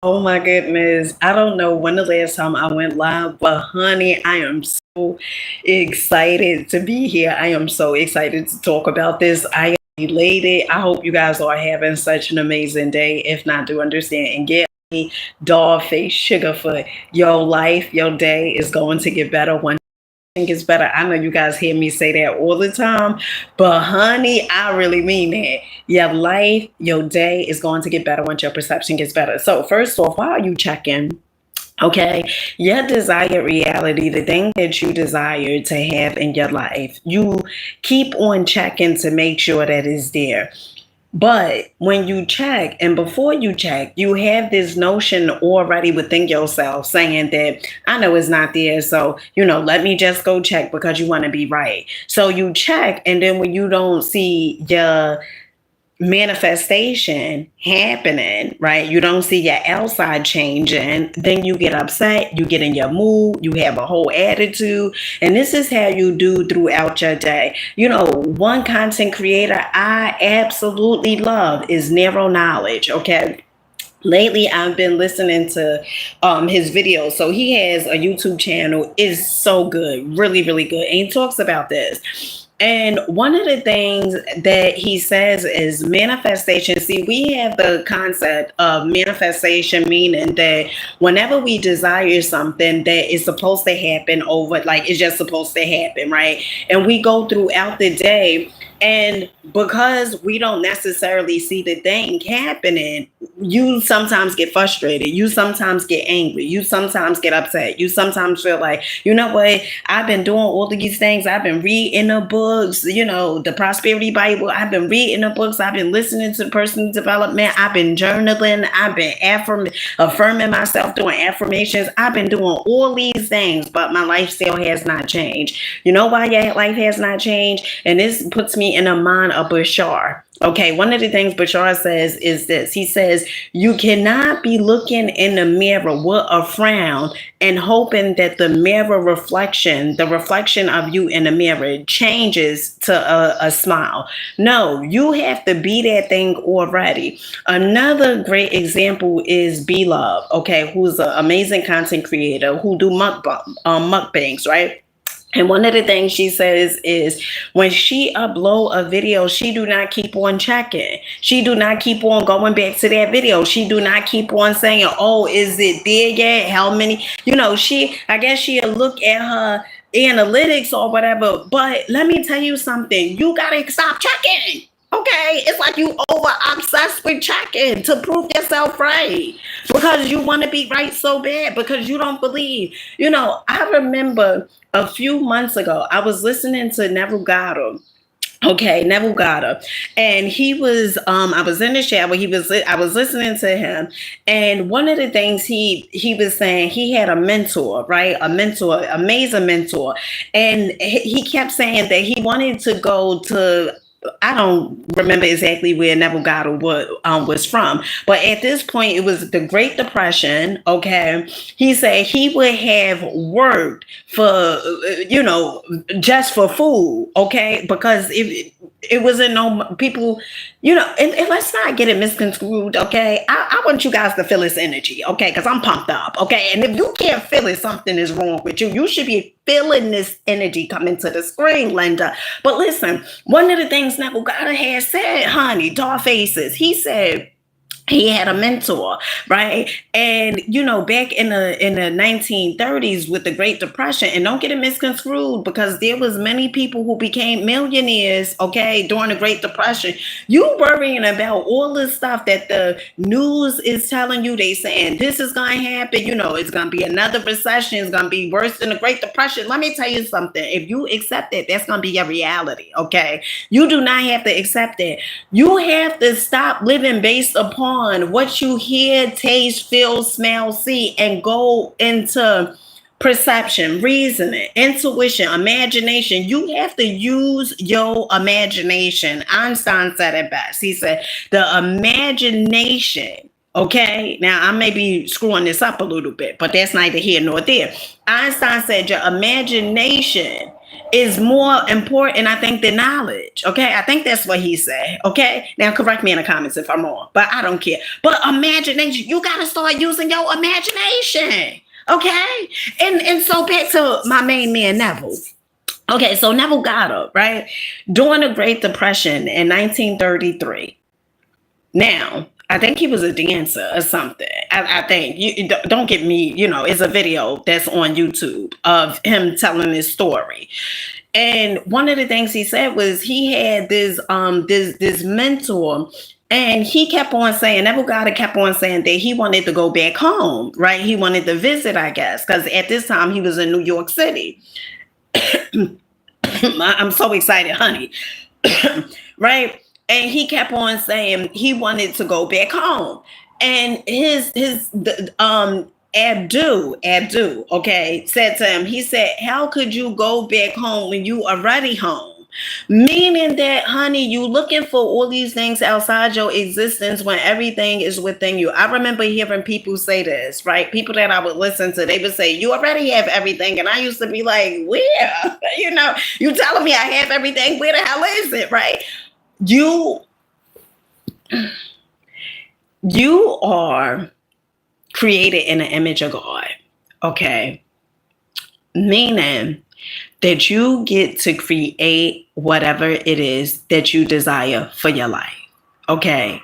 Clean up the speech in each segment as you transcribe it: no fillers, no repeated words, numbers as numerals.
Oh my goodness. I don't know when the last time I went live, but honey, I am so excited to be here. I am so excited to talk about this. I am elated. I hope you guys are having such an amazing day. If not, do understand and get me doll face sugarfoot. Your life, your day is going to get better when gets better. I know you guys hear me say that all the time, but honey, I really mean that. Your life, your day is going to get better once your perception gets better. So, first off, why are you checking? Okay, your desired reality, the thing that you desire to have in your life, you keep on checking to make sure that it's there. But when you check, and before you check, you have this notion already within yourself saying that I know it's not there. So, let me just go check because you want to be right. So you check, and then when you don't see your manifestation happening, right? You don't see your outside changing, then you get upset, you get in your mood, you have a whole attitude, and this is how you do throughout your day. One content creator I absolutely love is Narrow Knowledge, okay? Lately I've been listening to his videos. So he has a YouTube channel. Is so good, really really good, and he talks about this. And one of the things that he says is manifestation. See, we have the concept of manifestation, meaning that whenever we desire something that is supposed to happen over, like it's just supposed to happen, right? And we go throughout the day, and because we don't necessarily see the thing happening, you sometimes get frustrated. You sometimes get angry. You sometimes get upset. You sometimes feel like, you know what? I've been doing all of these things. I've been reading the books, the Prosperity Bible. I've been reading the books. I've been listening to personal development. I've been journaling. I've been affirming myself, doing affirmations. I've been doing all these things, but my life still has not changed. You know why your life has not changed? And this puts me in the mind of Bashar. Okay, one of the things Bashar says is this. He says, you cannot be looking in the mirror with a frown and hoping that the mirror reflection, the reflection of you in the mirror, changes to a smile. No, you have to be that thing already. Another great example is Be Love, okay, who's an amazing content creator who do mukbangs, right? And one of the things she says is when she upload a video, she do not keep on checking. She do not keep on going back to that video. She do not keep on saying, oh, is it there yet? How many? I guess she'll look at her analytics or whatever. But let me tell you something. You got to stop checking. Okay, it's like you over obsessed with checking to prove yourself right because you want to be right so bad because you don't believe. I remember a few months ago, I was listening to Neville Goddard. Okay, Neville Goddard, and he was. I was in the shower. I was listening to him, and one of the things he was saying, he had a mentor, right? A mentor, amazing mentor, and he kept saying that he wanted to go to. I don't remember exactly where Neville Goddard was from, but at this point, it was the Great Depression. Okay, he said he would have worked for, just for food. Okay, because it wasn't no people, and let's not get it misconstrued. Okay, I want you guys to feel this energy. Okay, because I'm pumped up. Okay, and if you can't feel it, something is wrong with you. You should be feeling this energy coming to the screen, Linda. But listen, one of the things Neville Goddard had said, honey, Doll Faces, he said he had a mentor, right? And back in the 1930s with the Great Depression, and don't get it misconstrued because there was many people who became millionaires, okay, during the Great Depression. You worrying about all the stuff that the news is telling you. They saying this is gonna happen, it's gonna be another recession, it's gonna be worse than the Great Depression. Let me tell you something. If you accept it, that's gonna be your reality, okay? You do not have to accept it. You have to stop living based upon what you hear, taste, feel, smell, see, and go into perception, reasoning, intuition, imagination. You have to use your imagination. Einstein said it best. He said, the imagination. Okay, now I may be screwing this up a little bit, but that's neither here nor there. Einstein said your imagination is more important, I think, than knowledge. Okay. I think that's what he said. Okay. Now correct me in the comments if I'm wrong, but I don't care. But imagination, you gotta start using your imagination. Okay. And so back to my main man Neville. Okay, so Neville Goddard, right? During the Great Depression in 1933. Now, I think he was a dancer or something. I think don't get me. It's a video that's on YouTube of him telling his story. And one of the things he said was he had this mentor, and he kept on saying, Neville Goddard kept on saying that he wanted to go back home, right? He wanted to visit, I guess, because at this time he was in New York City. I'm so excited, honey. Right? And he kept on saying he wanted to go back home. And Abdu, okay, said to him, he said, how could you go back home when you already home? Meaning that, honey, you looking for all these things outside your existence when everything is within you. I remember hearing people say this, right? People that I would listen to, they would say, you already have everything. And I used to be like, where? You telling me I have everything? Where the hell is it, right? You are created in the image of God, okay? Meaning that you get to create whatever it is that you desire for your life, okay?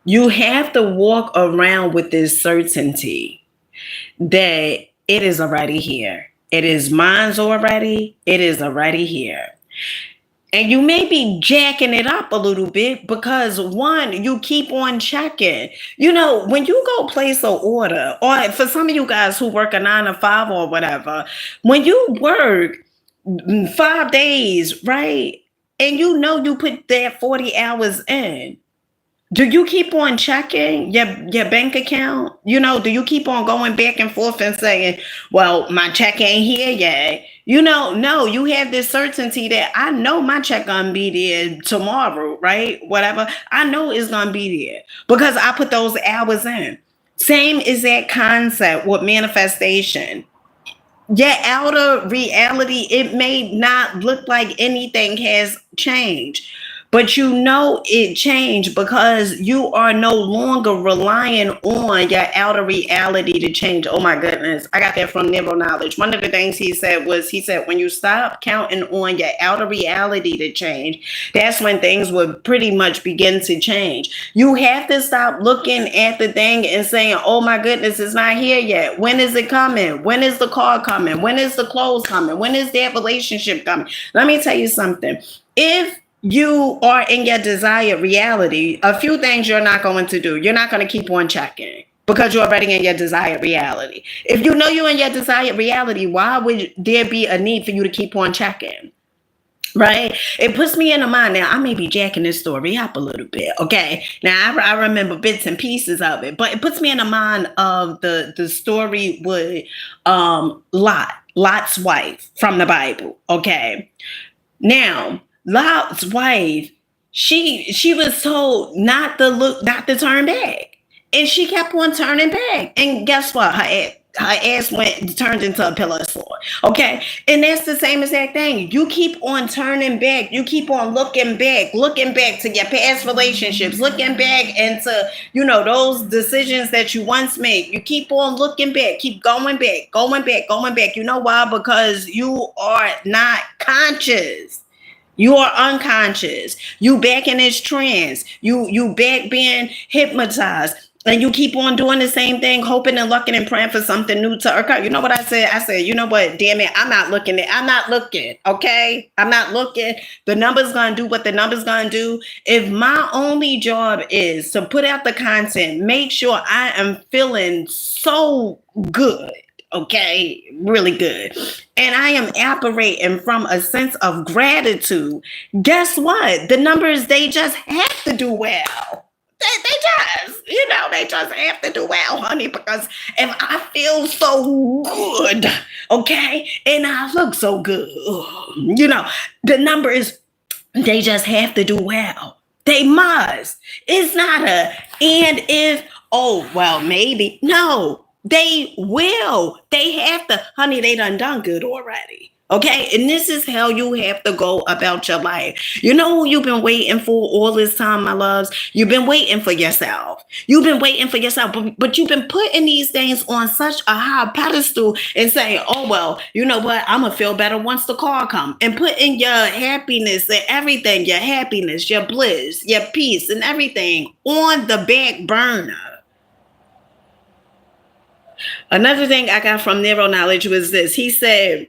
You have to walk around with this certainty that it is already here. It is mine's already. It is already here. And you may be jacking it up a little bit because, one, you keep on checking. When you go place an order, or for some of you guys who work a 9 to 5 or whatever, when you work 5 days, right, and you put that 40 hours in, do you keep on checking your bank account? Do you keep on going back and forth and saying, well, my check ain't here yet? No, you have this certainty that I know my check gonna be there tomorrow, right? Whatever. I know it's gonna be there because I put those hours in. Same is that concept with manifestation. Your outer reality, it may not look like anything has changed, but it changed because you are no longer relying on your outer reality to change. Oh my goodness. I got that from Neuro Knowledge. One of the things he said was, when you stop counting on your outer reality to change, that's when things would pretty much begin to change. You have to stop looking at the thing and saying, oh my goodness, it's not here yet. When is it coming? When is the car coming? When is the clothes coming? When is that relationship coming? Let me tell you something. If you are in your desired reality, a few things you're not going to do. You're not going to keep on checking because you're already in your desired reality. If you know you're in your desired reality, why would there be a need for you to keep on checking? Right? It puts me in the mind. Now, I may be jacking this story up a little bit, okay? Now, I remember bits and pieces of it, but it puts me in the mind of the story with Lot's wife from the Bible, okay? Now, Lot's wife, she was told not to turn back. And she kept on turning back. And guess what? Her ass turned into a pillar of salt. Okay. And that's the same exact thing. You keep on turning back. You keep on looking back to your past relationships, looking back into, those decisions that you once made. You keep on looking back, keep going back. You know why? Because you are not conscious. You are unconscious. You back in this trance. You back being hypnotized. And you keep on doing the same thing, hoping and looking and praying for something new to occur. You know what I said? I said, you know what? Damn it. I'm not looking. Okay? I'm not looking. The number's going to do what the number's going to do. If my only job is to put out the content, make sure I am feeling so good. Okay, really good. And I am operating from a sense of gratitude. Guess what? The numbers, they just have to do well. They just have to do well, honey, because if I feel so good, okay, and I look so good, the numbers, they just have to do well. They must. It's not and if, oh, well, maybe. No. They will. They have to. Honey, they done good already. Okay, and this is how you have to go about your life. You know who you've been waiting for all this time, my loves? You've been waiting for yourself. You've been waiting for yourself, but you've been putting these things on such a high pedestal and saying, oh, well, you know what? I'm going to feel better once the car comes. And putting your happiness and everything, your happiness, your bliss, your peace and everything on the back burner. Another thing I got from Neuro Knowledge was this. He said,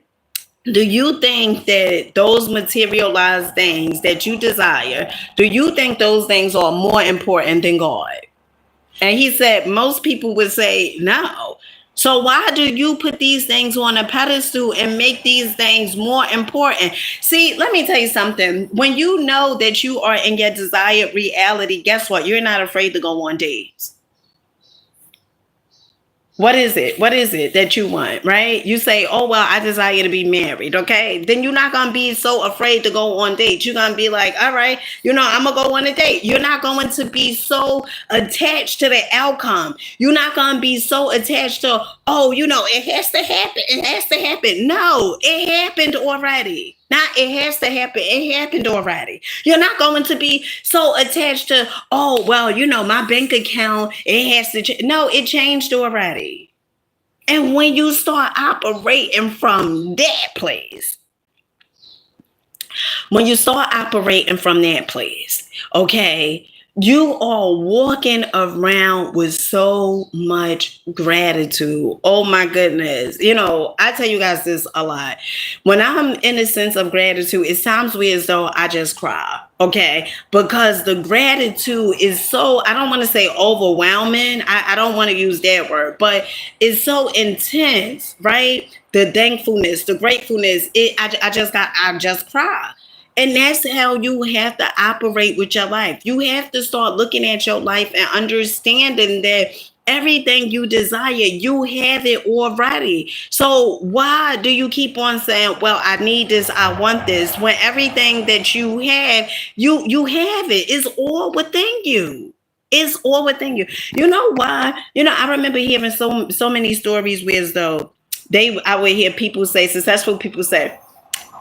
do you think that those materialized things that you desire, do you think those things are more important than God? And he said, most people would say no. So why do you put these things on a pedestal and make these things more important? See, let me tell you something. When you know that you are in your desired reality, guess what? You're not afraid to go on dates. What is it? What is it that you want, right? You say, oh, well, I desire to be married, okay? Then you're not going to be so afraid to go on dates. You're going to be like, all right, I'm going to go on a date. You're not going to be so attached to the outcome. You're not going to be so attached to, oh, it has to happen. It has to happen. No, it happened already. Now it has to happen. It happened already. You're not going to be so attached to, oh, well, my bank account, it has to change. No, it changed already. And when you start operating from that place, okay, you are walking around with so much gratitude. Oh my goodness. I tell you guys this a lot. When I'm in a sense of gratitude, it sounds weird as though I just cry. Okay. Because the gratitude is so, I don't want to say overwhelming. I don't want to use that word, but it's so intense, right? The thankfulness, the gratefulness, I just cry. And that's how you have to operate with your life. You have to start looking at your life and understanding that everything you desire, you have it already. So why do you keep on saying, well, I need this, I want this, when everything that you have, you have it. It's all within you. It's all within you. You know why? I remember hearing so many stories where as though I would hear people say, successful people say,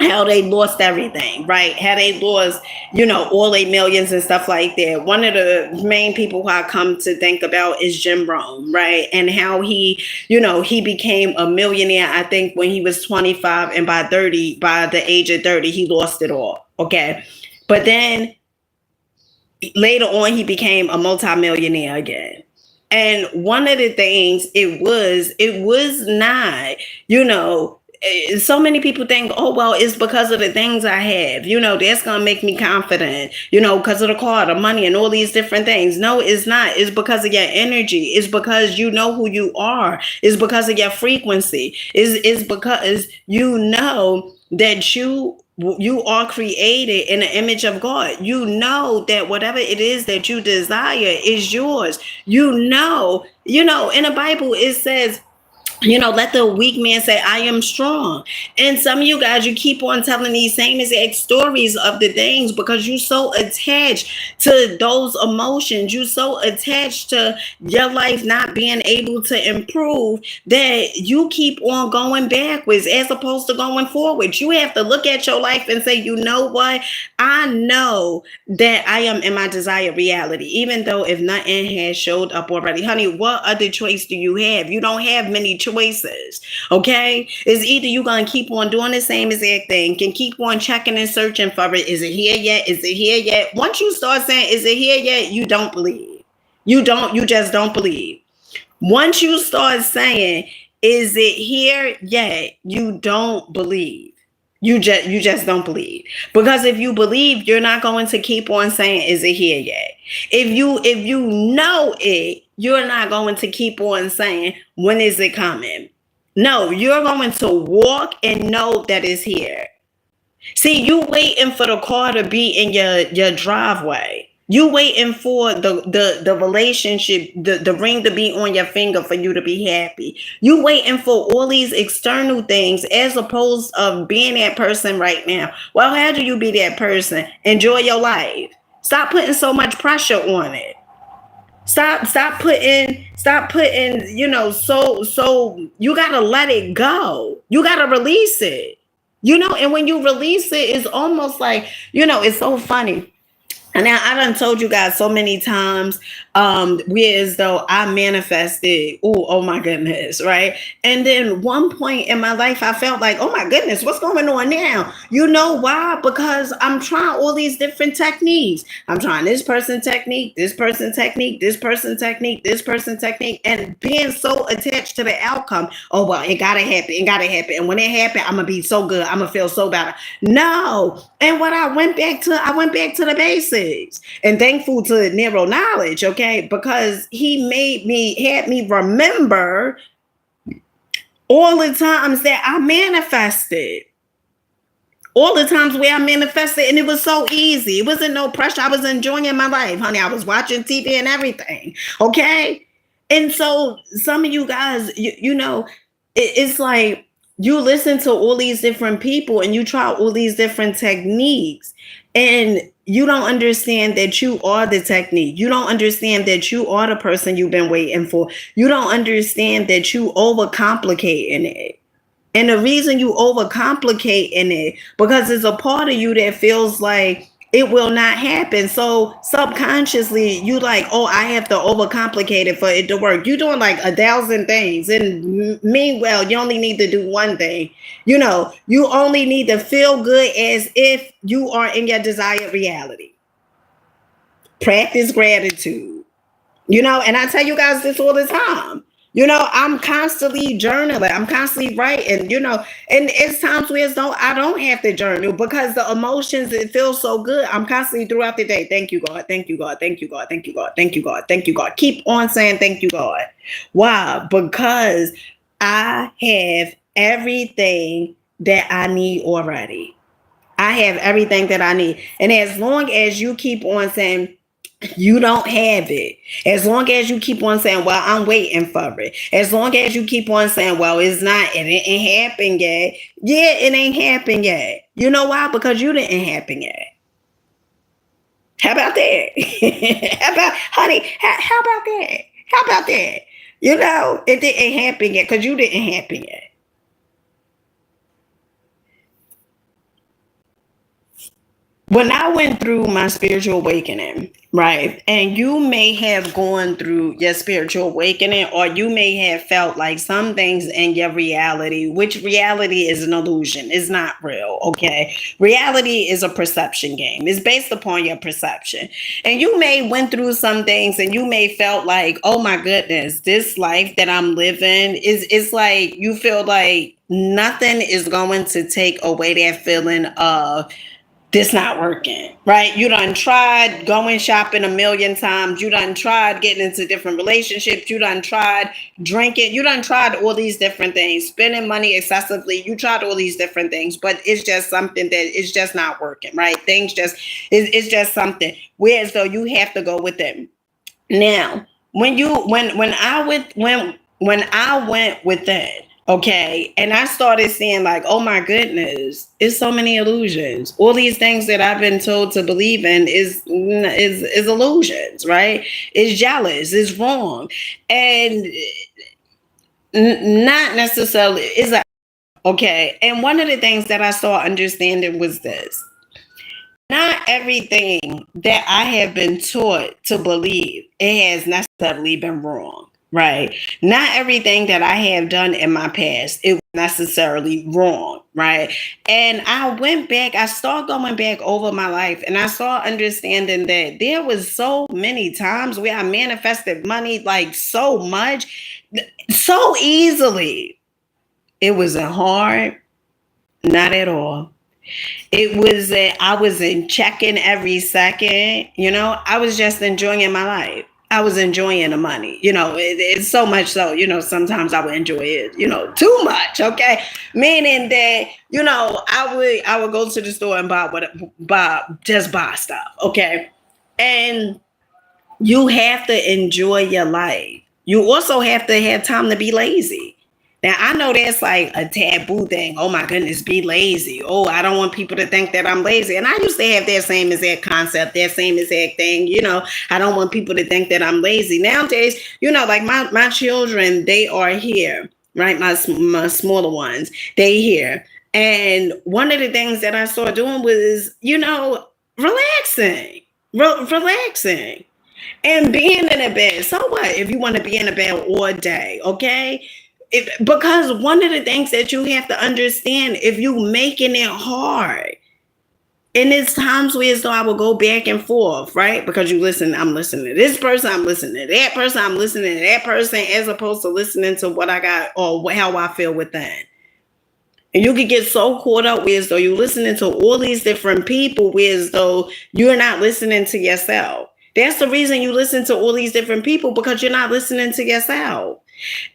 how they lost everything, right? How they lost, all their millions and stuff like that. One of the main people who I come to think about is Jim Rohn, right? And how he became a millionaire, I think, when he was 25, and by the age of 30, he lost it all. Okay. But then later on, he became a multimillionaire again. And one of the things it was not, so many people think, oh, well, it's because of the things I have, that's going to make me confident, because of the car, the money, and all these different things. No, it's not. It's because of your energy. It's because you know who you are. It's because of your frequency. It's because that you are created in the image of God. You know that whatever it is that you desire is yours. In the Bible, it says, let the weak man say, I am strong. And some of you guys, you keep on telling these same exact stories of the things because you're so attached to those emotions. You're so attached to your life not being able to improve that you keep on going backwards as opposed to going forward. You have to look at your life and say, you know what? I know that I am in my desired reality, even though if nothing has showed up already. Honey, what other choice do you have? You don't have many choices. Okay, it's either you're gonna keep on doing the same exact thing, can keep on checking and searching for it. Is it here yet? Is it here yet? Once you start saying, is it here yet? You don't believe. You just don't believe. Once you start saying, is it here yet? You don't believe. You just don't believe. Because if you believe, you're not going to keep on saying, is it here yet? If you know it, you're not going to keep on saying, when is it coming? No, you're going to walk and know that it's here. See, you waiting for the car to be in your driveway. You waiting for the relationship, the ring to be on your finger for you to be happy. You waiting for all these external things as opposed of being that person right now. Well, how do you be that person? Enjoy your life. Stop putting so much pressure on it. Stop putting, so you gotta let it go. You gotta release it. And when you release it, it's almost like, it's so funny. And now I done told you guys so many times, where as though I manifested, oh my goodness, right? And then one point in my life, I felt like, oh my goodness, what's going on now? You know why? Because I'm trying all these different techniques. I'm trying this person technique, this person technique, this person technique, this person technique, and being so attached to the outcome. Oh, well, it gotta happen, it gotta happen. And when it happens, I'm gonna be so good, I'm gonna feel so better. No. And what I went back to the basics, and thankful to Nero Knowledge, okay, because he had me remember all the times that I manifested, all the times where I manifested, and it was so easy. It wasn't no pressure. I was enjoying my life, honey. I was watching TV and everything, okay. And so some of you guys, it's like, you listen to all these different people and you try all these different techniques, and you don't understand that you are the technique. You don't understand that you are the person you've been waiting for. You don't understand that you overcomplicating it. And the reason you overcomplicating it, because there's a part of you that feels like it will not happen. So subconsciously, you like, oh, I have to overcomplicate it for it to work. You're doing like 1,000 things. And meanwhile, you only need to do one thing. You only need to feel good as if you are in your desired reality. Practice gratitude. And I tell you guys this all the time. I'm constantly journaling. I'm constantly writing, and it's times where I don't have to journal because the emotions, it feels so good. I'm constantly throughout the day. Thank you, God. Thank you, God. Thank you, God. Thank you, God. Thank you, God. Thank you, God. Keep on saying thank you, God. Why? Because I have everything that I need already. I have everything that I need. And as long as you keep on saying, you don't have it. As long as you keep on saying, well, I'm waiting for it. As long as you keep on saying, well, it ain't happened yet. Yeah, it ain't happened yet. You know why? Because you didn't happen yet. How about that? Honey, how about that? How about that? It didn't happen yet because you didn't happen yet. When I went through my spiritual awakening, right? And you may have gone through your spiritual awakening, or you may have felt like some things in your reality, which reality is an illusion, is not real, okay? Reality is a perception game. It's based upon your perception. And you may went through some things and you may felt like, oh my goodness, this life that I'm living is like, you feel like nothing is going to take away that feeling of this not working, right? You done tried going shopping a million times. You done tried getting into different relationships. You done tried drinking. You done tried all these different things, spending money excessively. You tried all these different things, but it's just something that is just not working, right? It's just something. Whereas though you have to go with it. Now, when I went with that, okay, and I started seeing like, oh my goodness, it's so many illusions. All these things that I've been told to believe in is illusions, right? It's jealous, it's wrong, and not necessarily is a okay. And one of the things that I started understanding was this: not everything that I have been taught to believe, it has necessarily been wrong, right? Not everything that I have done in my past, it was necessarily wrong, right? And I started going back over my life, and I started understanding that there was so many times where I manifested money like so much, so easily. It wasn't hard, not at all. It was that I was in checking every second. I was just enjoying my life. I was enjoying the money. It's so much so, sometimes I would enjoy it, too much. Okay. Meaning that, I would go to the store and buy stuff. Okay. And you have to enjoy your life. You also have to have time to be lazy. Now I know that's like a taboo thing. Oh my goodness, be lazy. Oh, I don't want people to think that I'm lazy. And I used to have that same exact concept, that same exact thing. I don't want people to think that I'm lazy. Nowadays, like my children, they are here, right? My smaller ones, they here. And one of the things that I started doing was, relaxing, relaxing. And being in a bed, so what if you want to be in a bed all day, okay? Because one of the things that you have to understand, if you making it hard, and it's times where so I will go back and forth, right? Because I'm listening to this person, I'm listening to that person, I'm listening to that person, as opposed to listening to what I got or how I feel within. And you could get so caught up with as though you're listening to all these different people, with as though you're not listening to yourself. That's the reason you listen to all these different people, because you're not listening to yourself.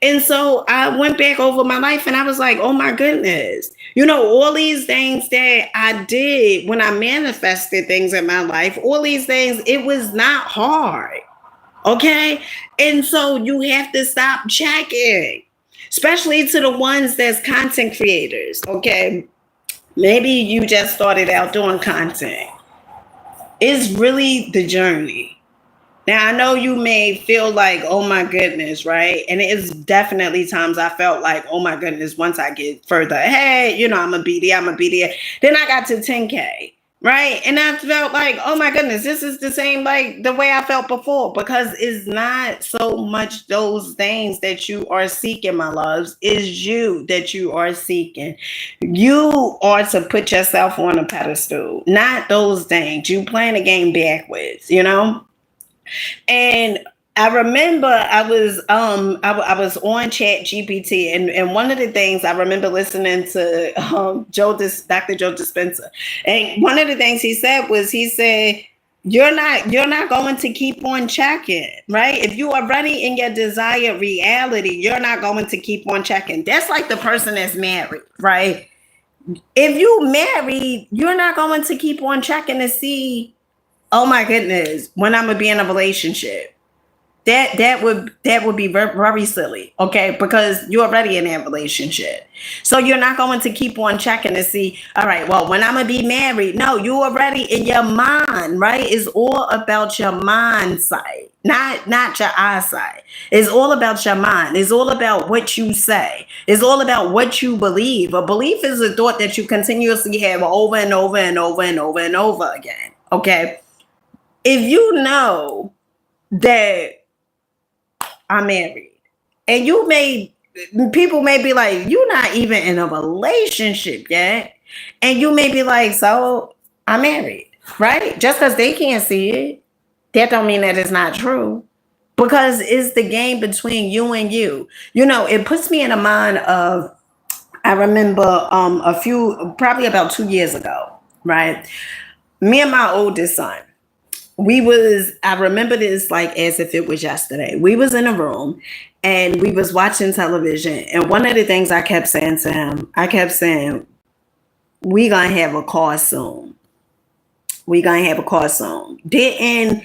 And so I went back over my life and I was like, oh my goodness, all these things that I did when I manifested things in my life, all these things, it was not hard. Okay. And so you have to stop checking, especially to the ones that's content creators. Okay. Maybe you just started out doing content. It's really the journey. Now, I know you may feel like, oh my goodness, right? And it's definitely times I felt like, oh my goodness, once I get further ahead, I'm going to be there, I'm going to be there. Then I got to 10K, right? And I felt like, oh my goodness, this is the same like the way I felt before, because it's not so much those things that you are seeking, my loves. It's you that you are seeking. You are to put yourself on a pedestal, not those things. You playing the game backwards, And I remember I was I was on Chat GPT, and one of the things I remember listening to Dr. Joe Dispenza, and one of the things he said you're not going to keep on checking, right? If you are ready in your desired reality, you're not going to keep on checking. That's like the person that's married, right? If you married, you're not going to keep on checking to see, oh my goodness, when I'm gonna be in a relationship. That would be very, very silly, okay? Because you're already in that relationship. So you're not going to keep on checking to see, all right, well, when I'm gonna be married. No, you're already in your mind, right? It's all about your mind sight, not your eyesight. It's all about your mind. It's all about what you say. It's all about what you believe. A belief is a thought that you continuously have over and over and over and over and over again, okay? If you know that I'm married, and people may be like, you're not even in a relationship yet, and you may be like, so I'm married, right? Just because they can't see it, that don't mean that it's not true, because it's the game between you and you. It puts me in a mind of, I remember probably about 2 years ago, right? Me and my oldest son, I remember this like as if it was yesterday. We was in a room and we was watching television, and one of the things I kept saying to him, I kept saying, we gonna have a car soon. We gonna have a car soon. There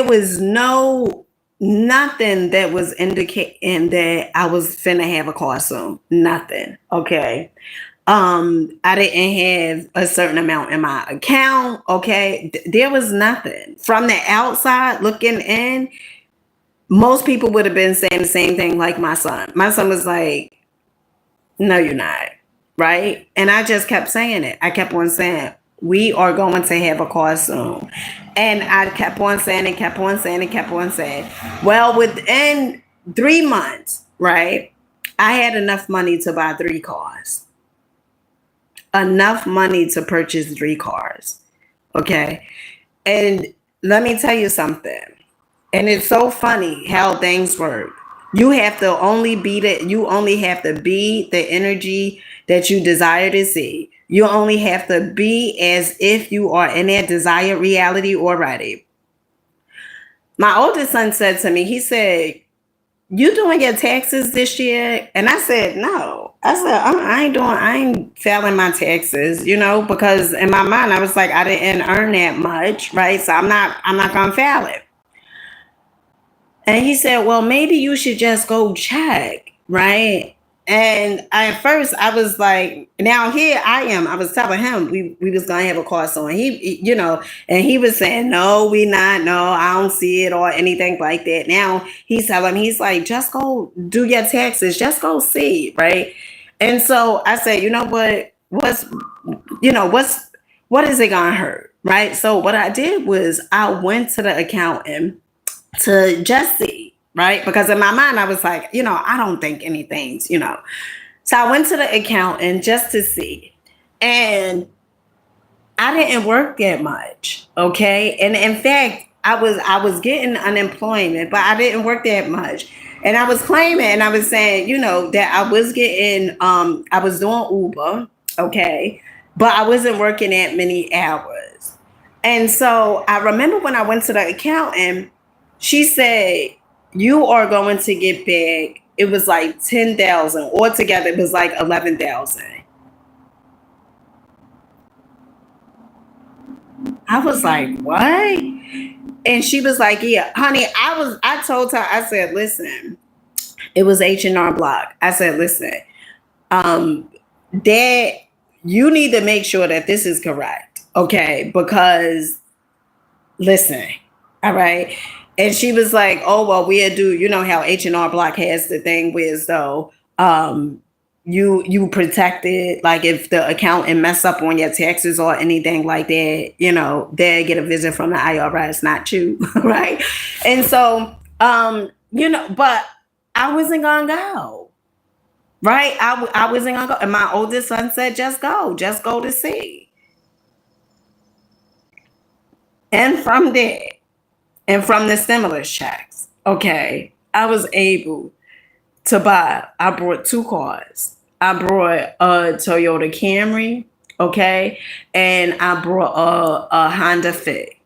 was nothing that was indicating that I was finna have a car soon. Nothing. Okay. I didn't have a certain amount in my account. Okay. There was nothing. From the outside looking in, most people would have been saying the same thing like my son. My son was like, no, you're not. Right. And I just kept saying it. I kept on saying, we are going to have a car soon. And I kept on saying it, kept on saying it, kept on saying. Well, within 3 months, right, I had enough money to buy 3 cars. Enough money to purchase 3 cars. Okay. And let me tell you something. And it's so funny how things work. You only have to be the energy that you desire to see. You only have to be as if you are in that desired reality already. My oldest son said to me, he said, you doing your taxes this year? And I said, no. I said, I ain't filing my taxes, because in my mind, I was like, I didn't earn that much, right? So I'm not going to file it. And he said, well, maybe you should just go check, right? And at first I was like, now here I am. I was telling him we was gonna have a course on. And he was saying, no, we not, no, I don't see it or anything like that. Now he's telling me, he's like, just go do your taxes, just go see, right? And so I said, you know what is it gonna hurt? Right. So what I did was I went to the accountant to just see, right? Because in my mind, I was like, I don't think anything's. So I went to the accountant just to see. And I didn't work that much. Okay. And in fact, I was getting unemployment, but I didn't work that much. And I was claiming and I was saying, that I was getting I was doing Uber, okay, but I wasn't working that many hours. And so I remember when I went to the accountant, she said, you are going to get back. It was like 10,000. Altogether, it was like 11,000. I was like, what? And she was like, yeah, honey, I told her, I said, listen, it was H&R Block. I said, listen, um, that you need to make sure that this is correct. Okay. Because listen, all right. And she was like, oh, well, we'll do, how H&R Block has the thing where so you protect it, like if the accountant mess up on your taxes or anything like that, they get a visit from the IRS, not you, right? And so but I wasn't gonna go, right? I wasn't gonna go. And my oldest son said, just go to see. And from there, and from the stimulus checks, okay, I was able to buy. I brought two cars. I brought a Toyota Camry, okay, and I brought a Honda Fit,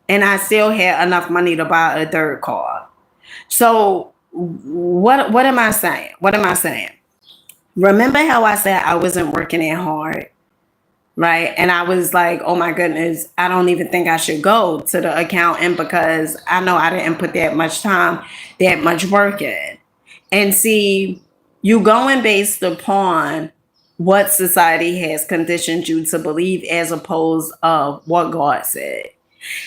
and I still had enough money to buy a third car. So what am I saying? What am I saying? Remember how I said I wasn't working that hard? Right. And I was like, oh my goodness, I don't even think I should go to the accountant because I know I didn't put that much time, that much work in. And see, you going based upon what society has conditioned you to believe as opposed of what God said,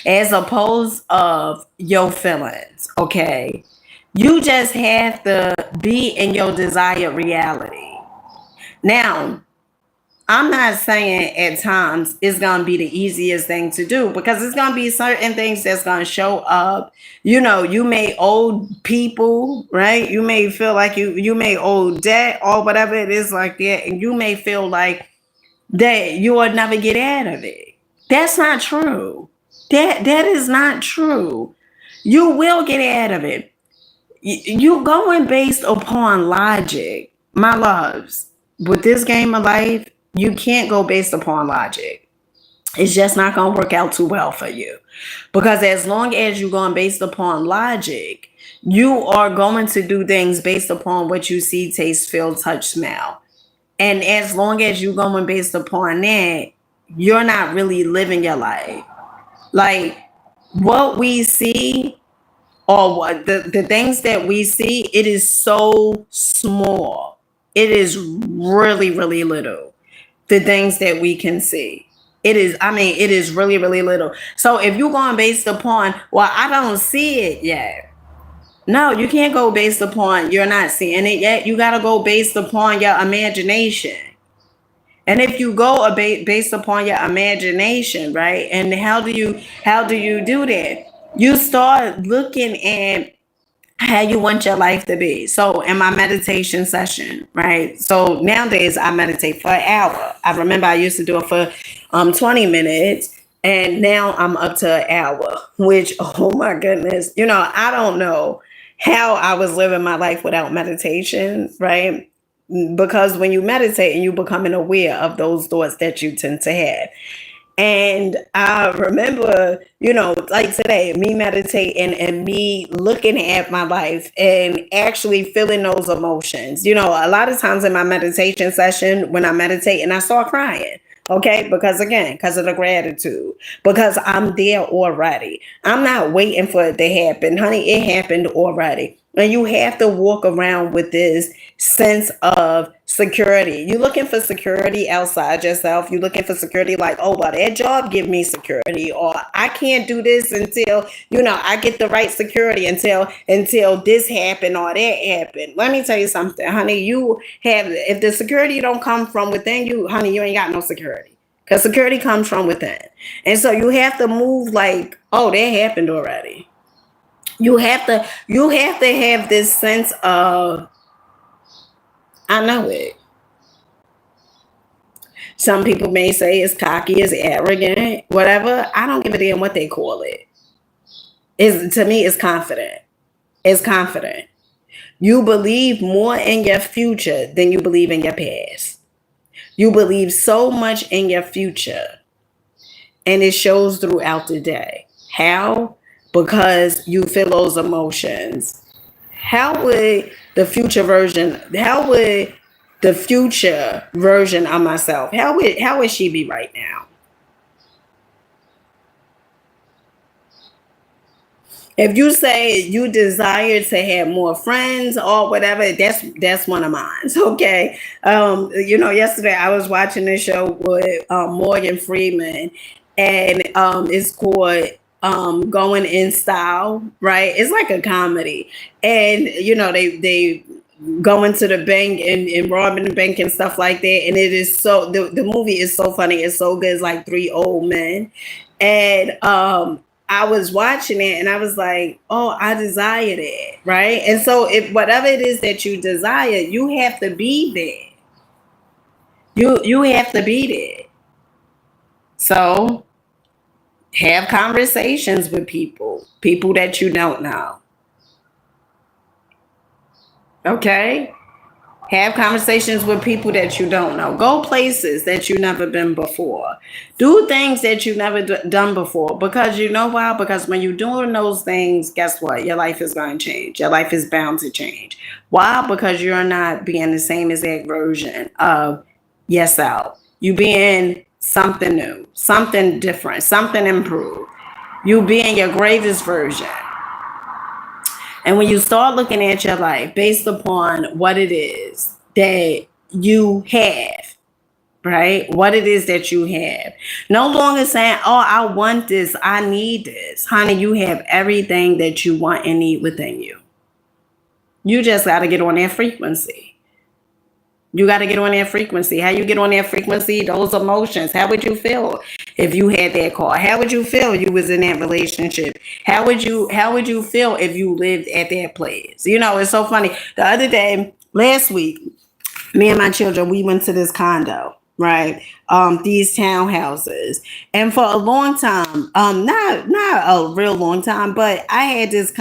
as opposed of your feelings. Okay. You just have to be in your desired reality. Now, I'm not saying at times it's going to be the easiest thing to do because it's going to be certain things that's going to show up. You may owe people, right? You may feel like you may owe debt or whatever it is like that. And you may feel like that you will never get out of it. That's not true. That is not true. You will get out of it. You going based upon logic, my loves. With this game of life, you can't go based upon logic. It's just not going to work out too well for you. Because as long as you're going based upon logic, you are going to do things based upon what you see, taste, feel, touch, smell. And as long as you're going based upon that, you're not really living your life. Like what we see or what the things that we see, it is so small. It is really, really little. The things that we can see. It is really, really little. So if you're going based upon, well, I don't see it yet. No, you can't go based upon you're not seeing it yet. You got to go based upon your imagination. And if you go based upon your imagination, right? And how do you do that? You start looking at how you want your life to be. So in my meditation session, right? So nowadays I meditate for an hour. I remember I used to do it for 20 minutes and now I'm up to an hour, which, oh my goodness, I don't know how I was living my life without meditation, right? Because when you meditate and you becoming aware of those thoughts that you tend to have. And I remember, like today, me meditating and me looking at my life and actually feeling those emotions. A lot of times in my meditation session, when I meditate and I start crying, okay, because of the gratitude, because I'm there already. I'm not waiting for it to happen. Honey, it happened already. And you have to walk around with this sense of security. You're looking for security outside yourself. You're looking for security like, oh, well, that job give me security, or I can't do this until, I get the right security until this happened or that happened. Let me tell you something, honey. If the security don't come from within you, honey, you ain't got no security. Because security comes from within. And so you have to move like, oh, that happened already. You have to have this sense of, I know it. Some people may say it's cocky, it's arrogant, whatever. I don't give a damn what they call it. To me, it's confident. It's confident. You believe more in your future than you believe in your past. You believe so much in your future, and it shows throughout the day. How? Because you feel those emotions. How would the future version of myself, how would she be right now? If you say you desire to have more friends or whatever, that's one of mine. Okay. Yesterday I was watching a show with Morgan Freeman, and it's called Going in Style, right? It's like a comedy. And they go into the bank and robbing the bank and stuff like that. And it is the movie is so funny. It's so good. It's like three old men. And I was watching it and I was like, oh, I desire that, right? And so if whatever it is that you desire, you have to be there. You have to be there. So have conversations with people that you don't know. Okay? Have conversations with people that you don't know. Go places that you've never been before. Do things that you've never done before. Because you know why? Because when you're doing those things, guess what? Your life is going to change. Your life is bound to change. Why? Because you're not being the same exact version of yourself. You being something new, something different, something improved. You being your greatest version. And when you start looking at your life based upon what it is that you have, right? What it is that you have. No longer saying, oh, I want this, I need this. Honey, you have everything that you want and need within you. You just got to get on that frequency. You got to get on that frequency. How you get on that frequency? Those emotions. How would you feel if you had that car? How would you feel if you was in that relationship? How would you feel if you lived at that place? It's so funny. The other day, last week, me and my children, we went to this condo, right? These townhouses. And for a long time, not a real long time, but I had this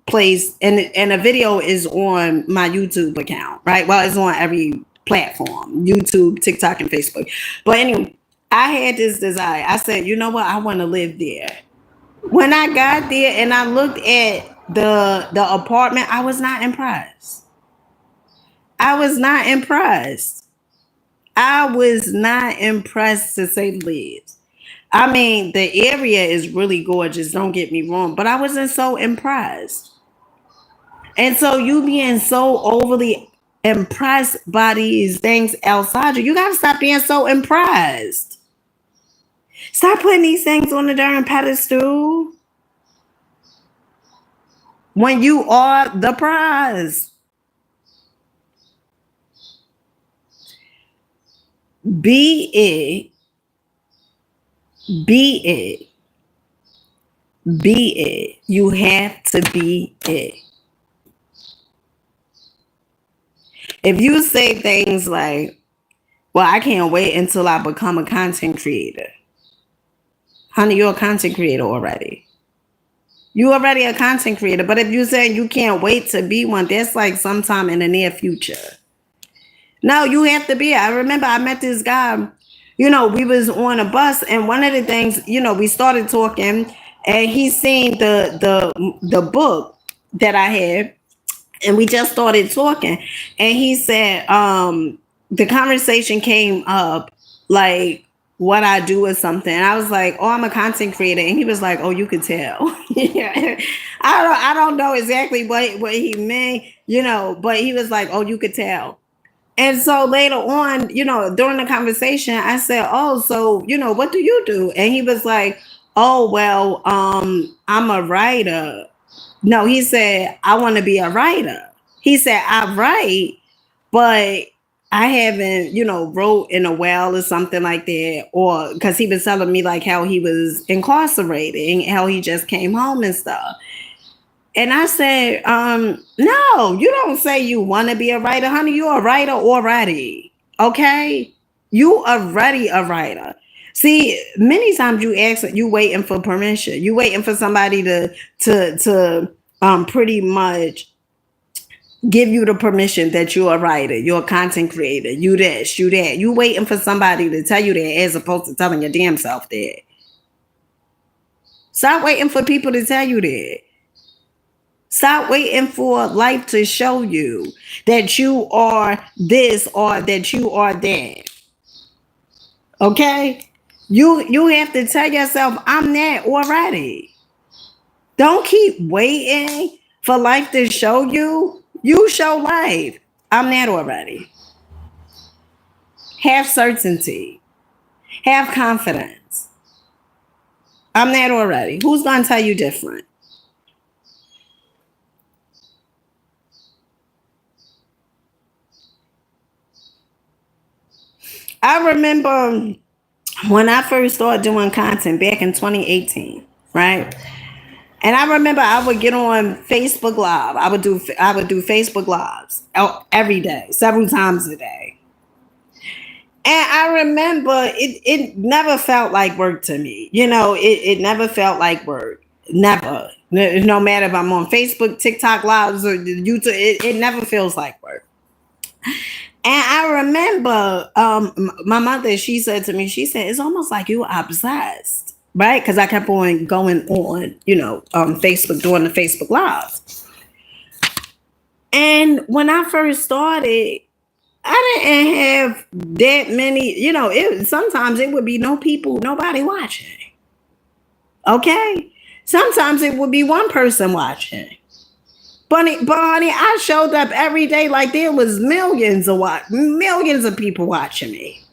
place, and a video is on my YouTube account, right? Well, it's on every platform, YouTube, TikTok, and Facebook. But anyway, I had this desire. I said, you know what? I want to live there. When I got there and I looked at the apartment, I was not impressed. I was not impressed. I was not impressed, to say the least. I mean, the area is really gorgeous, don't get me wrong, but I wasn't so impressed. And so you being so overly impressed by these things outside you got to stop being so impressed. Stop putting these things on the darn pedestal when you are the prize. Be it. You have to be it. If you say things like, well, I can't wait until I become a content creator. Honey, you're a content creator already. You're already a content creator. But if you're saying you can't wait to be one, that's like sometime in the near future. No, you have to be. I remember I met this guy, we was on a bus, and one of the things, we started talking, and he seen the book that I had, and we just started talking, and he said, the conversation came up like, what I do or something. I was like, "Oh, I'm a content creator," and he was like, "Oh, you could tell." Yeah. I don't know exactly what he meant, but he was like, "Oh, you could tell." And so later on, during the conversation, I said, "Oh, so what do you do?" And he was like, "Oh, well, I'm a writer." No, he said, "I want to be a writer." He said, "I write, but I haven't, wrote in a while or something like that." Or because he was telling me like how he was incarcerated and how he just came home and stuff. And I said, no, you don't say you want to be a writer, honey. You're a writer already. Okay? You already a writer. See, many times you waiting for permission. You waiting for somebody to pretty much give you the permission that you're a writer, you're a content creator, you this, you that. You waiting for somebody to tell you that as opposed to telling your damn self that. Stop waiting for people to tell you that. Stop waiting for life to show you that you are this or that you are that. Okay? You have to tell yourself, I'm that already. Don't keep waiting for life to show you. You show life. I'm that already. Have certainty. Have confidence. I'm that already. Who's going to tell you different? I remember when I first started doing content back in 2018, right? And I remember I would get on Facebook Live. I would do Facebook Lives every day, several times a day. And I remember it never felt like work to me. It never felt like work. Never. No matter if I'm on Facebook, TikTok Lives, or YouTube, it never feels like work. And I remember my mother, she said to me, she said, it's almost like you were obsessed, right? Because I kept on going on, Facebook, doing the Facebook Lives. And when I first started, I didn't have that many, sometimes it would be nobody watching. Okay? Sometimes it would be one person watching. But honey, I showed up every day like there was millions of people watching me.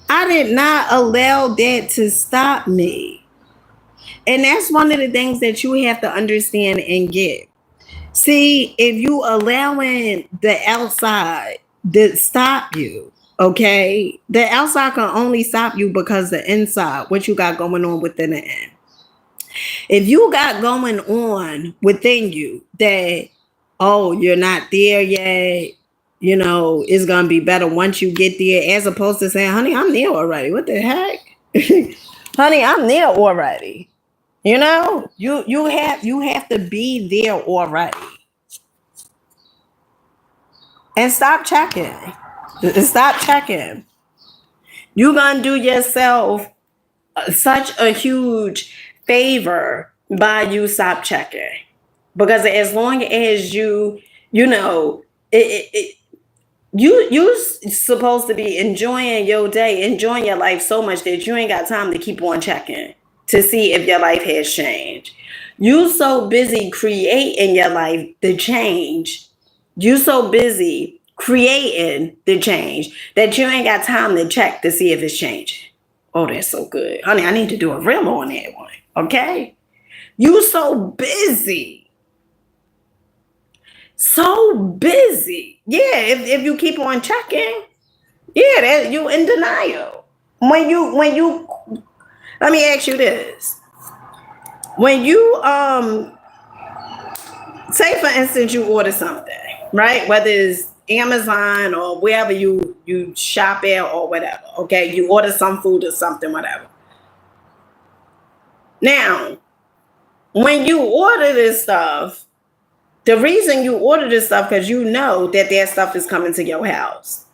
I did not allow that to stop me. And that's one of the things that you have to understand and get. See, if you allowing the outside to stop you, okay, the outside can only stop you because the inside, what you got going on within the end. If you got going on within you that, oh, you're not there yet, it's going to be better once you get there, as opposed to saying, honey, I'm there already. What the heck? Honey, I'm there already. You have to be there already. And stop checking. Stop checking. You're going to do yourself such a huge favor by you stop checking. Because as long as you're supposed to be enjoying your day, enjoying your life so much that you ain't got time to keep on checking to see if your life has changed. You so busy creating your life the change. You so busy creating the change that you ain't got time to check to see if it's changing. Oh, that's so good. Honey, I need to do a reel on that one. Okay? You so busy. So busy. Yeah, if you keep on checking, yeah, that you in denial. When you let me ask you this. When you say for instance you order something, right? Whether it's Amazon or wherever you shop at or whatever, okay? You order some food or something, whatever. Now, when you order this stuff, the reason you order this stuff because you know that stuff is coming to your house,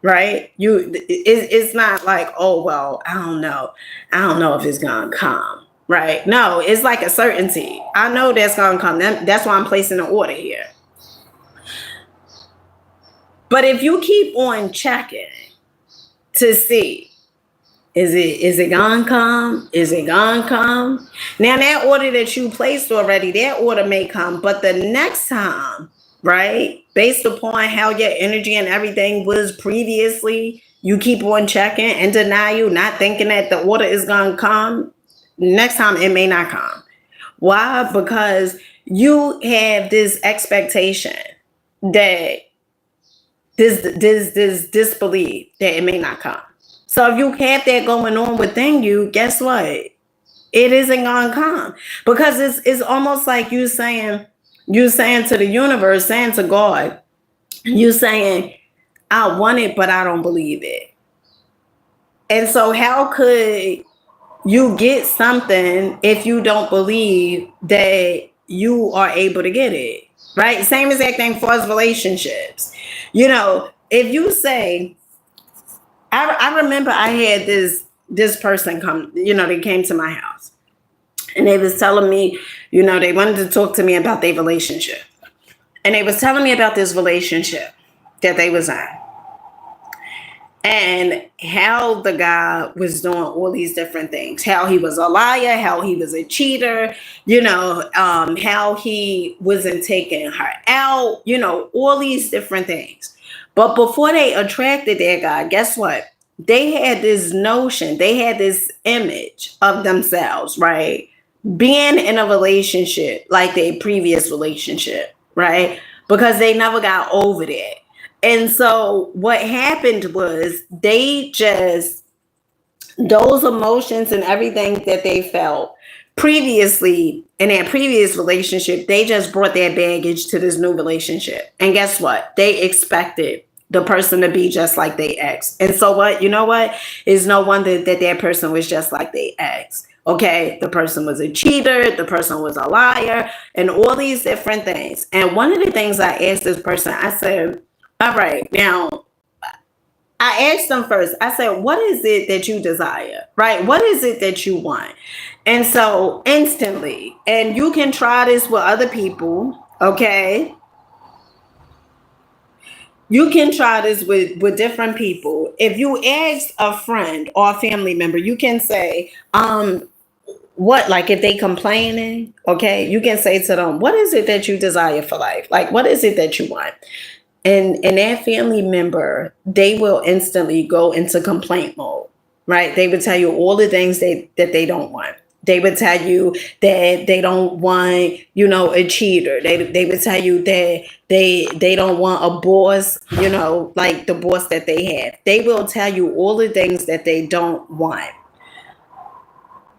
right? It's not like, oh well, I don't know if it's gonna come, right? No, it's like a certainty. I know that's gonna come. That's why I'm placing an order here. But if you keep on checking to see Is it gonna come? Is it gonna come? Now that order that you placed already, that order may come, but the next time, right? Based upon how your energy and everything was previously, you keep on checking and denial, not thinking that the order is gonna come. Next time it may not come. Why? Because you have this expectation that this disbelief that it may not come. So if you have that going on within you, guess what? It isn't gonna come. Because it's almost like you saying to the universe, saying to God, you saying, I want it, but I don't believe it. And so how could you get something if you don't believe that you are able to get it? Right? Same exact thing for us relationships. If you say, I remember I had this person come, they came to my house and they was telling me, they wanted to talk to me about their relationship. And they was telling me about this relationship that they was in. And how the guy was doing all these different things, how he was a liar, how he was a cheater, how he wasn't taking her out, all these different things. But before they attracted that guy, guess what? They had this notion, they had this image of themselves, right? Being in a relationship like their previous relationship, right? Because they never got over that. And so what happened was those emotions and everything that they felt previously in that previous relationship, they just brought that baggage to this new relationship. And guess what? They expected the person to be just like they ex. And so what? You know what? It's no wonder that person was just like they ex. Okay, the person was a cheater, the person was a liar, and all these different things. And one of the things I asked this person, I said, all right, now I asked them first, I said, what is it that you desire? Right? What is it that you want? And so instantly, and you can try this with other people, okay? You can try this with different people. If you ask a friend or a family member, you can say, what, like if they complaining, okay, you can say to them, what is it that you desire for life? Like, what is it that you want? And that family member, they will instantly go into complaint mode, right? They would tell you all the things that they don't want. They would tell you that they don't want, a cheater. They would tell you that they don't want a boss, like the boss that they have. They will tell you all the things that they don't want.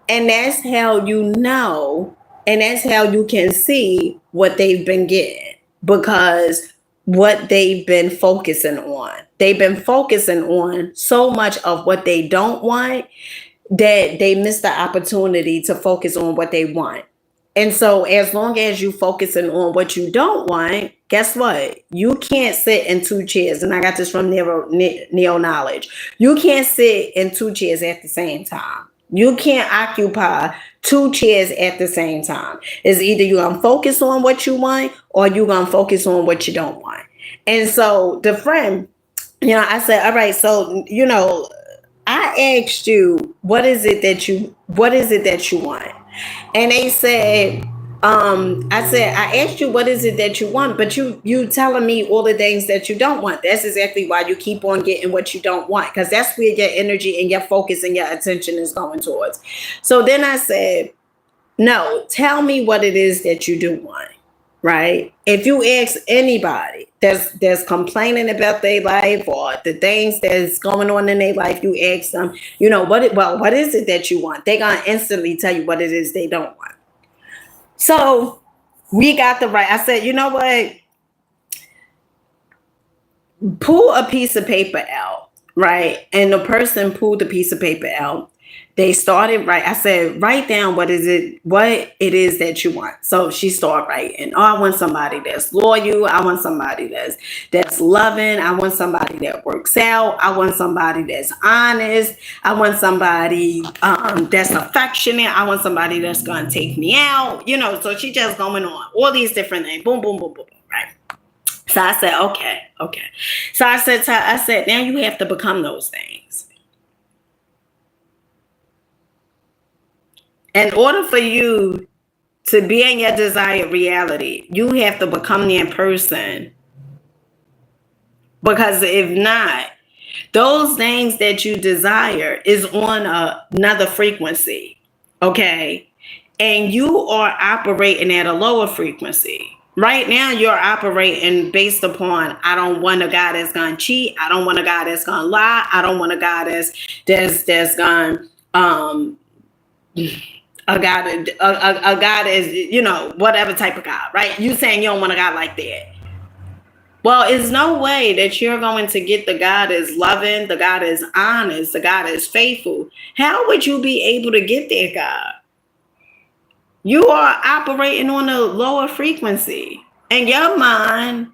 And that's how you know, and that's how you can see what they've been getting, because what they've been focusing on. They've been focusing on so much of what they don't want that they miss the opportunity to focus on what they want. And so as long as you focusing on what you don't want, guess what? You can't sit in two chairs. And I got this from Neo Knowledge. You can't sit in two chairs at the same time. You can't occupy two chairs at the same time. It's either you're going to focus on what you want or you're going to focus on what you don't want. And so the friend, I said, all right, so, I asked you, what is it that you want? And they said, I said, I asked you, what is it that you want? But you telling me all the things that you don't want. That's exactly why you keep on getting what you don't want, because that's where your energy and your focus and your attention is going towards. So then I said, no, tell me what it is that you do want, right? If you ask anybody that's complaining about their life or the things that's going on in their life, you ask them, what is it that you want? They're going to instantly tell you what it is they don't want. So we got the right. I said, you know what? Pull a piece of paper out, right? And the person pulled the piece of paper out. They started right. I said, write down what it is that you want. So she started writing. Oh, I want somebody that's loyal. I want somebody that's loving. I want somebody that works out. I want somebody that's honest. I want somebody that's affectionate. I want somebody that's gonna take me out. So she just going on all these different things. Boom, boom, boom, boom, boom. Right. So I said, okay. So I said, now you have to become those things. In order for you to be in your desired reality, you have to become that person. Because if not, those things that you desire is on another frequency. Okay. And you are operating at a lower frequency. Right now, you're operating based upon, I don't want a guy that's gonna cheat. I don't want a guy that's gonna lie. I don't want a guy that's gonna a guy that a guy that's, you know, whatever type of guy, right? You saying you don't want a guy like that. Well, it's no way that you're going to get the guy that's loving, the guy that's honest, the guy that's faithful. How would you be able to get that guy? You are operating on a lower frequency. In your mind,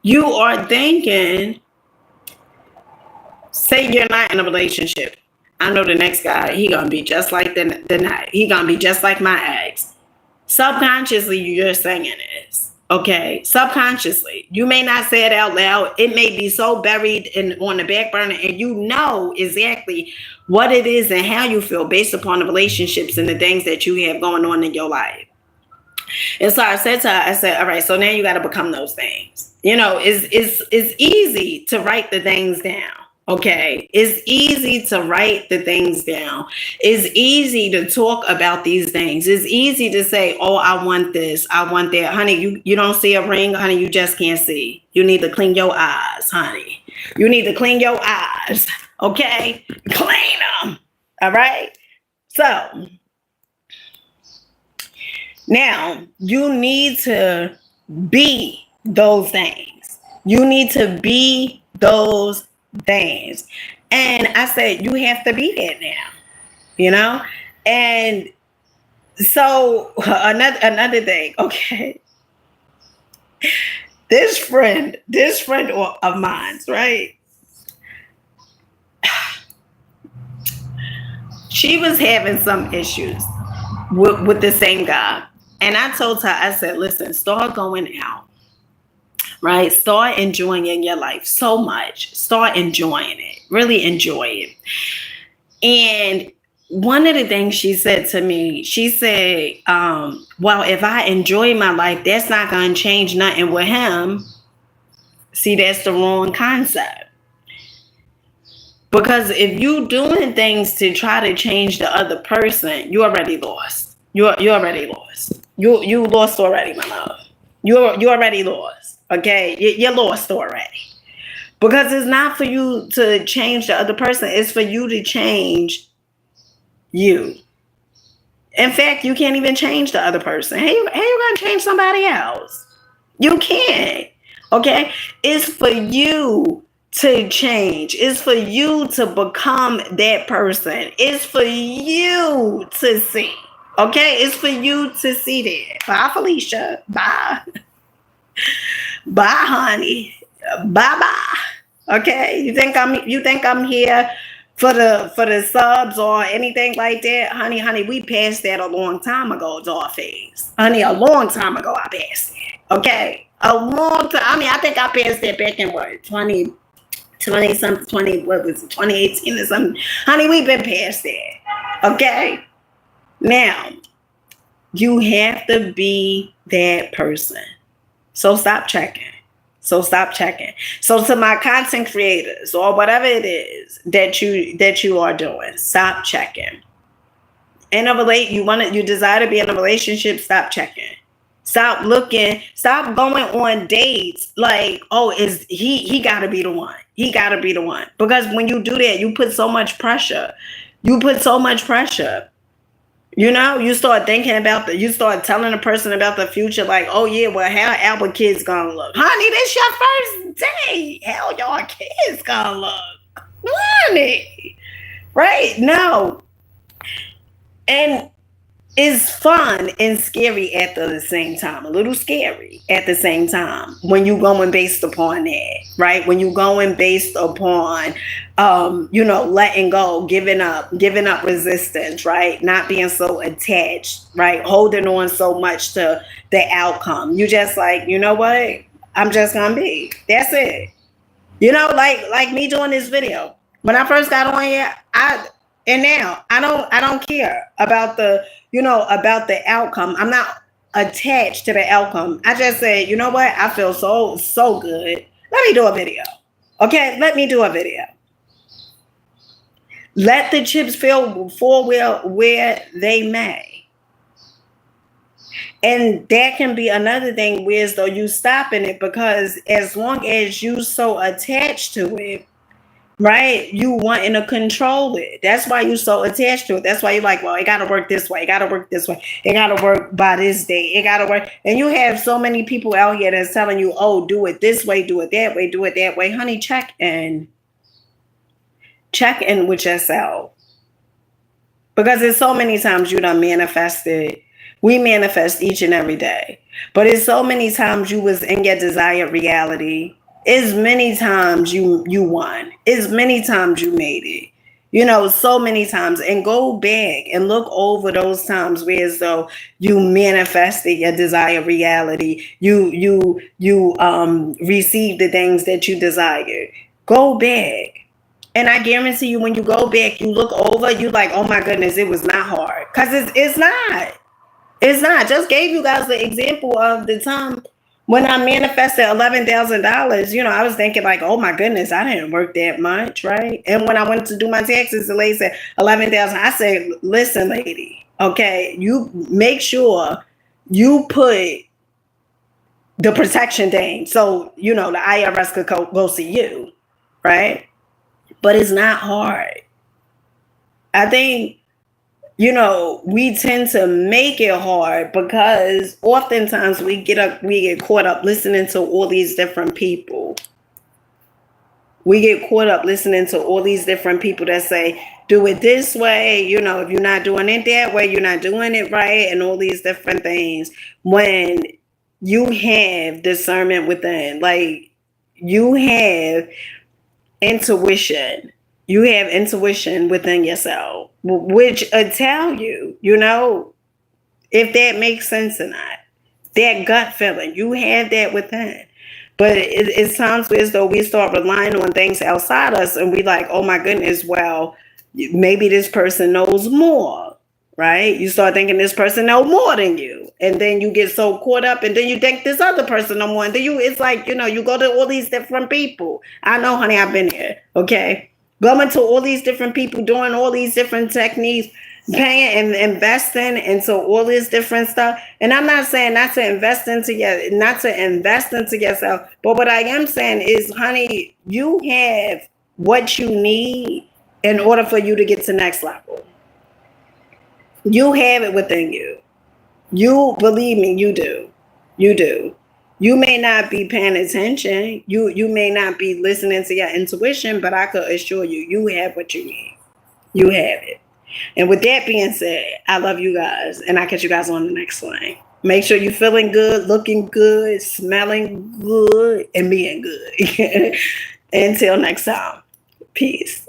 you are thinking, say you're not in a relationship. I know the next guy, he gonna be just like the night. He gonna be just like my ex. Subconsciously, you're saying this. Okay, subconsciously, you may not say it out loud. It may be so buried on the back burner, and you know exactly what it is and how you feel based upon the relationships and the things that you have going on in your life. And so I said to her, I said, all right, so now you got to become those things. You know, it's easy to write the things down. Okay, it's easy to write the things down. It's easy to talk about these things. It's easy to say, oh, I want this, I want that. Honey, you don't see a ring, honey, you just can't see. You need to clean your eyes, honey. You need to clean your eyes, okay? Clean them, all right? So, now, you need to be those things. You need to be those things. And I said, you have to be that now, you know? And so another thing, okay. This friend of mine, right? She was having some issues with the same guy. And I told her, I said, listen, start going out. Right? Start enjoying your life so much. Start enjoying it. Really enjoy it. And one of the things she said to me, she said, well, if I enjoy my life, that's not going to change nothing with him. See, that's the wrong concept. Because if you doing things to try to change the other person, you already lost. You already lost. You lost already, my love. You already lost. Okay, you're lost already. Because it's not for you to change the other person. It's for you to change you. In fact, you can't even change the other person. Hey, you gonna change somebody else? You can't. Okay, it's for you to change. It's for you to become that person. It's for you to see. Okay, it's for you to see that. Bye, Felicia. Bye. Bye, honey. Bye. Okay, you think I'm here for the subs or anything like that, honey? We passed that a long time ago, Dollface. Honey, a long time ago I passed that. Okay, a long time. I mean, I think I passed that back in what 20 something, 20, what was it, 2018 or something. Honey, we've been past that. Okay, now you have to be that person. So stop checking. So to my content creators or whatever it is that you are doing, stop checking. You desire to be in a relationship, stop checking. Stop looking, stop going on dates like, oh, is he gotta be the one. He gotta be the one. Because when you do that, you put so much pressure. You know, you start thinking you start telling a person about the future, like, oh yeah, well, how our kids gonna look? Honey, this your first day. How your kids gonna look? Honey. Right? No. And it's fun and scary at the same time. A little scary at the same time when you're going based upon that, right? When you're going based upon, letting go, giving up resistance, right? Not being so attached, right? Holding on so much to the outcome. You just like, you know what? I'm just going to be. That's it. You know, like me doing this video. When I first got on here, And now I don't care about the, about the outcome. I'm not attached to the outcome. I just say, you know what? I feel so good. Let me do a video. Okay, let me do a video. Let the chips fall where they may. And that can be another thing where as though you stopping it, because as long as you so attached to it, right, you wanting to control it. That's why you so attached to it. That's why you're like, well, it gotta work this way, it gotta work this way, it gotta work by this day, it gotta work. And you have so many people out here that's telling you, oh, do it this way, do it that way, do it that way. Honey, check in with yourself. Because there's so many times you done manifested. We manifest each and every day. But it's so many times you was in your desired reality. As many times you won. As many times you made it. So many times. And go back and look over those times where as though you manifested your desired reality. You received the things that you desired. Go back. And I guarantee you, when you go back, you look over, you like, oh my goodness, it was not hard. Because it's not. It's not. Just gave you guys the example of the time when I manifested $11,000. I was thinking like, oh my goodness, I didn't work that much, right? And when I went to do my taxes, the lady said $11,000. I said, listen, lady, okay, you make sure you put the protection thing so the IRS could go see you, right? But it's not hard. I think, we tend to make it hard because oftentimes we get caught up listening to all these different people. We get caught up listening to all these different people that say, do it this way. If you're not doing it that way, you're not doing it right, and all these different things. When you have discernment within, like you have intuition. You have intuition within yourself, which will tell you, if that makes sense or not. That gut feeling, you have that within. But it sounds as though we start relying on things outside us, and we like, oh my goodness, well, maybe this person knows more, right? You start thinking this person knows more than you. And then you get so caught up, and then you think this other person knows more. And then it's like, you go to all these different people. I know, honey, I've been here, okay? Going to all these different people, doing all these different techniques, paying and investing into all this different stuff. And I'm not saying not to invest into yourself, but what I am saying is, honey, you have what you need in order for you to get to next level. You have it within you. You believe me, you do. You do. You may not be paying attention. You may not be listening to your intuition, but I could assure you, you have what you need. You have it. And with that being said, I love you guys, and I'll catch you guys on the next one. Make sure you're feeling good, looking good, smelling good, and being good. Until next time. Peace.